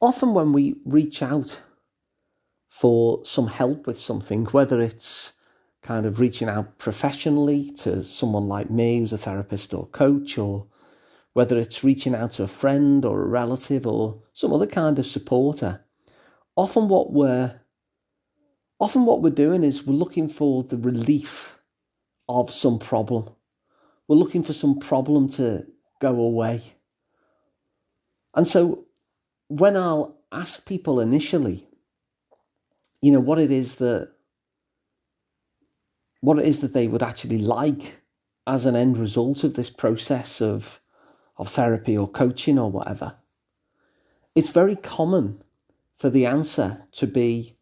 often when we reach out for some help with something, whether it's kind of reaching out professionally to someone like me who's a therapist or coach, or whether it's reaching out to a friend or a relative or some other kind of supporter, often what we're doing is we're looking for the relief of some problem. We're looking for some problem to go away. And so when I'll ask people initially, what it is that they would actually like as an end result of this process of therapy or coaching or whatever, it's very common for the answer to be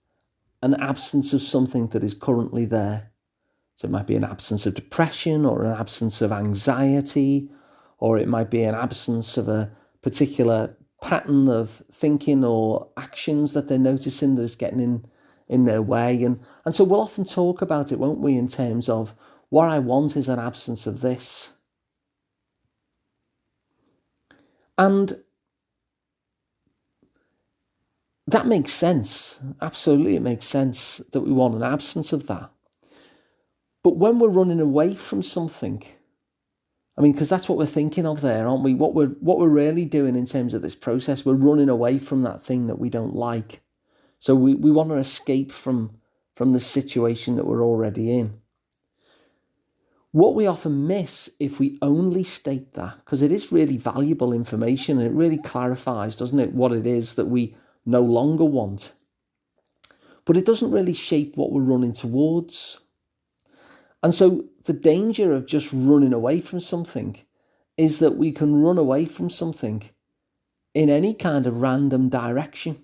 an absence of something that is currently there. So it might be an absence of depression or an absence of anxiety, or it might be an absence of a particular pattern of thinking or actions that they're noticing that is getting in their way. And so we'll often talk about it, won't we, in terms of what I want is an absence of this. And that makes sense. Absolutely, it makes sense that we want an absence of that. But when we're running away from something, because that's what we're thinking of there, aren't we? What we're really doing in terms of this process, we're running away from that thing that we don't like. So we want to escape from the situation that we're already in. What we often miss if we only state that, because it is really valuable information and it really clarifies, doesn't it, what it is that we no longer want. But it doesn't really shape what we're running towards. And so the danger of just running away from something is that we can run away from something in any kind of random direction.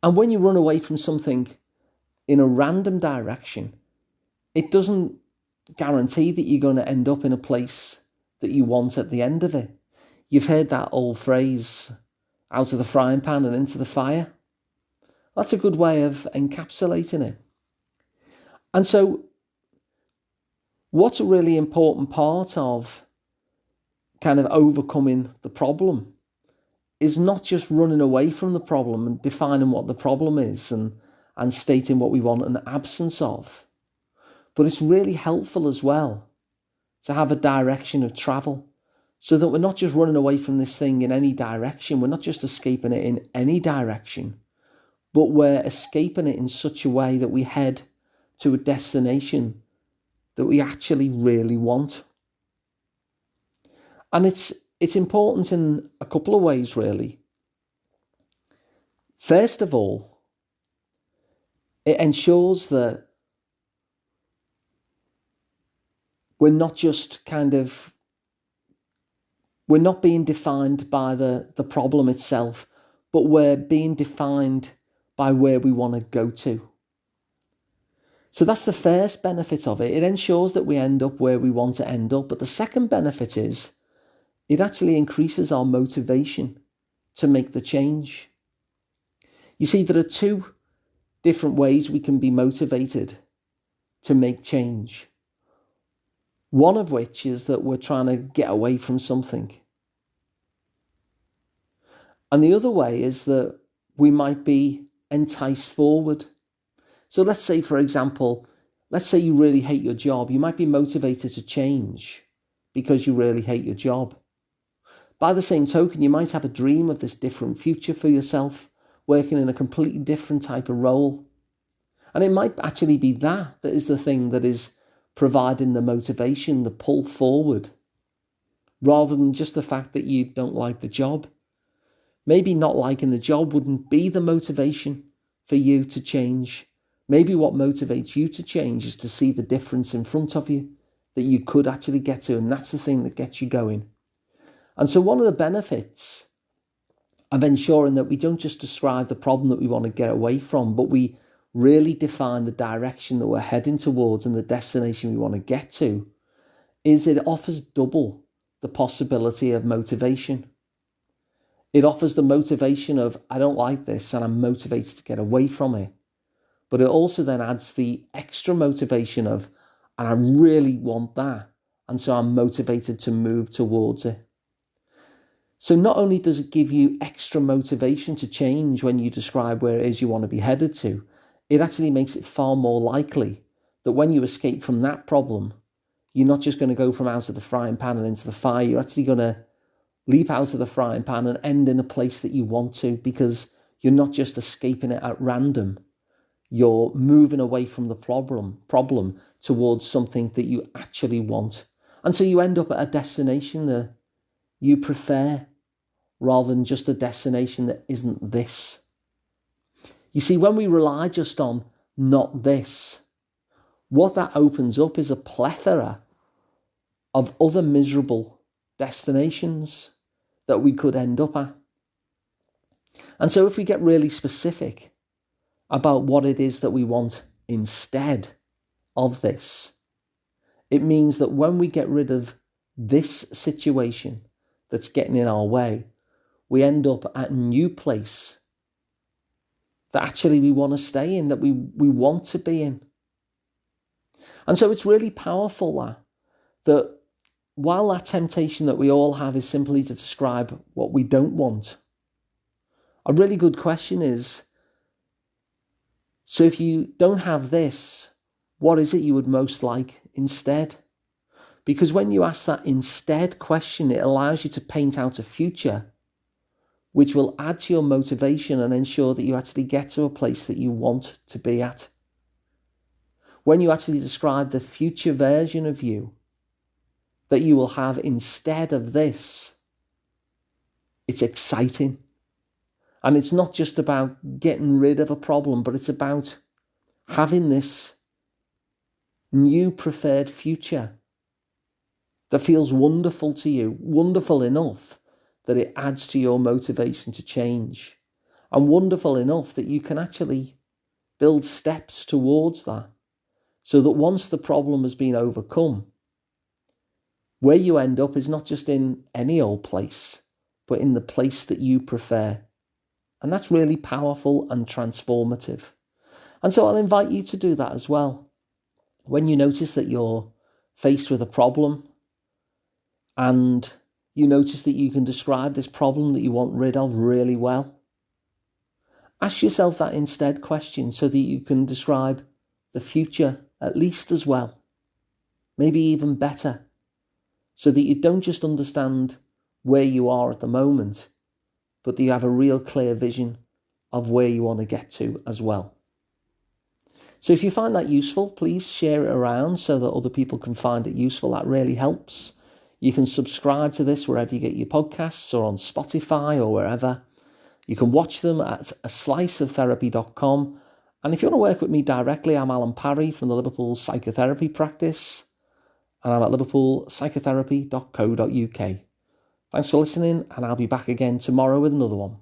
And when you run away from something in a random direction, it doesn't guarantee that you're going to end up in a place that you want at the end of it. You've heard that old phrase, out of the frying pan and into the fire. That's a good way of encapsulating it. And so what's a really important part of kind of overcoming the problem is not just running away from the problem and defining what the problem is and stating what we want an absence of, but it's really helpful as well to have a direction of travel so that we're not just running away from this thing in any direction. We're not just escaping it in any direction, but we're escaping it in such a way that we head to a destination that we actually really want. And it's important in a couple of ways, really. First of all, it ensures that we're not being defined by the problem itself, but we're being defined by where we want to go to. So that's the first benefit of it. It ensures that we end up where we want to end up. But the second benefit is it actually increases our motivation to make the change. You see, there are two different ways we can be motivated to make change. One of which is that we're trying to get away from something. And the other way is that we might be enticed forward. So let's say, for example, you really hate your job. You might be motivated to change because you really hate your job. By the same token, you might have a dream of this different future for yourself, working in a completely different type of role. And it might actually be that is the thing that is providing the motivation, the pull forward, rather than just the fact that you don't like the job. Maybe not liking the job wouldn't be the motivation for you to change. Maybe what motivates you to change is to see the difference in front of you that you could actually get to, and that's the thing that gets you going. And so one of the benefits of ensuring that we don't just describe the problem that we want to get away from, but we really define the direction that we're heading towards and the destination we want to get to, is it offers double the possibility of motivation. It offers the motivation of, I don't like this and I'm motivated to get away from it. But it also then adds the extra motivation of, and I really want that. And so I'm motivated to move towards it. So not only does it give you extra motivation to change when you describe where it is you want to be headed to, it actually makes it far more likely that when you escape from that problem, you're not just going to go from out of the frying pan and into the fire. You're actually going to leap out of the frying pan and end in a place that you want to, because you're not just escaping it at random. You're moving away from the problem towards something that you actually want. And so you end up at a destination that you prefer, rather than just a destination that isn't this. You see, when we rely just on not this, what that opens up is a plethora of other miserable destinations that we could end up at. And so if we get really specific about what it is that we want instead of this, it means that when we get rid of this situation that's getting in our way, we end up at a new place that actually we want to stay in, that we want to be in. And so it's really powerful that while that temptation that we all have is simply to describe what we don't want, a really good question is, so if you don't have this, what is it you would most like instead? Because when you ask that instead question, it allows you to paint out a future which will add to your motivation and ensure that you actually get to a place that you want to be at. When you actually describe the future version of you that you will have instead of this, it's exciting. And it's not just about getting rid of a problem, but it's about having this new preferred future that feels wonderful to you, wonderful enough that it adds to your motivation to change, and wonderful enough that you can actually build steps towards that, so that once the problem has been overcome, where you end up is not just in any old place, but in the place that you prefer. And that's really powerful and transformative. And so I'll invite you to do that as well. When you notice that you're faced with a problem and you notice that you can describe this problem that you want rid of really well, ask yourself that instead question so that you can describe the future at least as well, maybe even better, so that you don't just understand where you are at the moment, but that you have a real clear vision of where you want to get to as well. So if you find that useful, please share it around so that other people can find it useful. That really helps. You can subscribe to this wherever you get your podcasts, or on Spotify or wherever. You can watch them at asliceoftherapy.com. And if you want to work with me directly, I'm Alun Parry from the Liverpool Psychotherapy practice, and I'm at liverpoolpsychotherapy.co.uk. Thanks for listening, and I'll be back again tomorrow with another one.